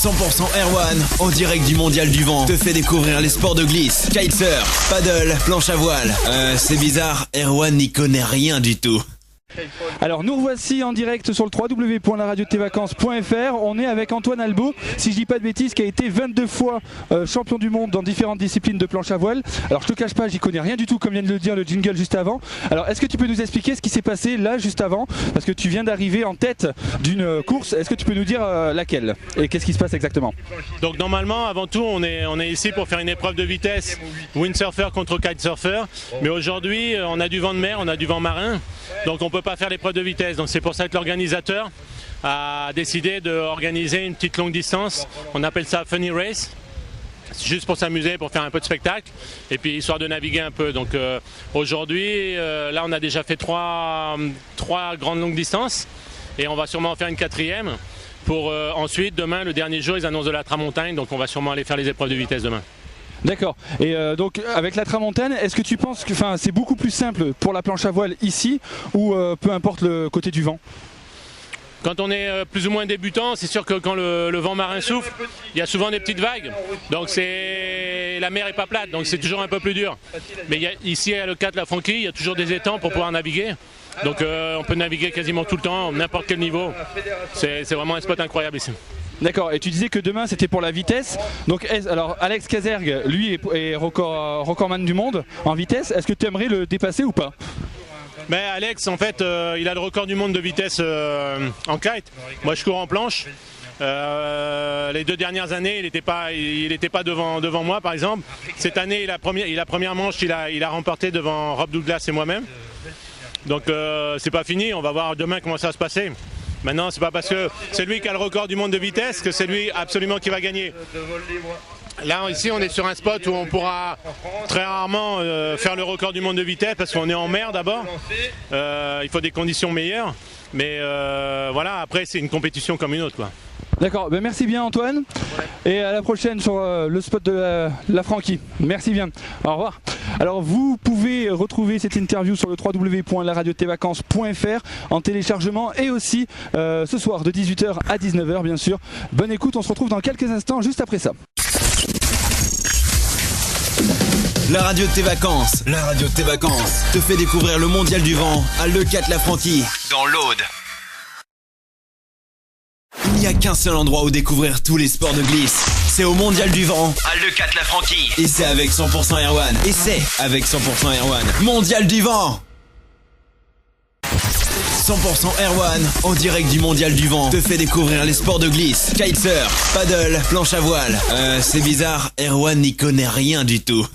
100% Erwan, en direct du Mondial du Vent, te fait découvrir les sports de glisse, kitesurf, paddle, planche à voile. C'est bizarre, Erwan n'y connaît rien du tout. Alors nous voici en direct sur le www.laradiotevacances.fr. On est avec Antoine Albo, si je dis pas de bêtises, qui a été 22 fois champion du monde dans différentes disciplines de planche à voile. Alors je te cache pas, j'y connais rien du tout, comme vient de le dire le jingle juste avant. Alors est-ce que tu peux nous expliquer ce qui s'est passé là juste avant, parce que tu viens d'arriver en tête d'une course. Est-ce que tu peux nous dire laquelle et qu'est-ce qui se passe exactement? Donc normalement, avant tout, on est ici pour faire une épreuve de vitesse windsurfer contre kitesurfer. Mais aujourd'hui, on a du vent de mer, on a du vent marin, donc on peut pas faire l'épreuve de vitesse. Donc c'est pour ça que l'organisateur a décidé d'organiser une petite longue distance. On appelle ça funny race, juste pour s'amuser, pour faire un peu de spectacle et puis histoire de naviguer un peu. Donc aujourd'hui, là on a déjà fait trois grandes longues distances et on va sûrement en faire une quatrième pour ensuite demain, le dernier jour, ils annoncent de la tramontagne, donc on va sûrement aller faire les épreuves de vitesse demain. D'accord. Et donc avec la tramontane, est-ce que tu penses que c'est beaucoup plus simple pour la planche à voile ici ou peu importe le côté du vent? Quand on est plus ou moins débutant, c'est sûr que quand le vent marin souffle, il y a souvent des petites vagues. Donc la mer est pas plate, donc c'est toujours un peu plus dur. Mais ici à le 4 La Franquille, il y a toujours des étangs pour pouvoir naviguer. Donc on peut naviguer quasiment tout le temps, n'importe quel niveau. C'est vraiment un spot incroyable ici. D'accord, et tu disais que demain c'était pour la vitesse. Donc alors Alex Kazerg, lui est recordman du monde en vitesse. Est-ce que tu aimerais le dépasser ou pas? Mais Alex, en fait, il a le record du monde de vitesse en kite. Moi je cours en planche. Les 2 dernières années, il n'était pas devant moi par exemple. Cette année, la première manche, il a remporté devant Rob Douglas et moi-même. Donc c'est pas fini, on va voir demain comment ça va se passer. Maintenant, c'est pas parce que c'est lui qui a le record du monde de vitesse que c'est lui absolument qui va gagner. Là, ici, on est sur un spot où on pourra très rarement faire le record du monde de vitesse parce qu'on est en mer d'abord. Il faut des conditions meilleures. Mais voilà, après, c'est une compétition comme une autre, quoi. D'accord, ben merci bien Antoine. Et à la prochaine sur le spot de la Franquille. Merci bien. Au revoir. Alors vous pouvez retrouver cette interview sur le www.laradiotevacances.fr en téléchargement et aussi ce soir de 18h à 19h bien sûr. Bonne écoute, on se retrouve dans quelques instants juste après ça. La radio de tes vacances, te fait découvrir le Mondial du Vent à Le 4 La Franquille, dans l'Aude. Il n'y a qu'un seul endroit où découvrir tous les sports de glisse. C'est au Mondial du Vent, à Le 4 La Franquille. Et c'est avec 100% Erwan. Mondial du Vent. 100% Erwan, en direct du Mondial du Vent, te fait découvrir les sports de glisse, kitesurf, paddle, planche à voile. C'est bizarre, Erwan n'y connaît rien du tout.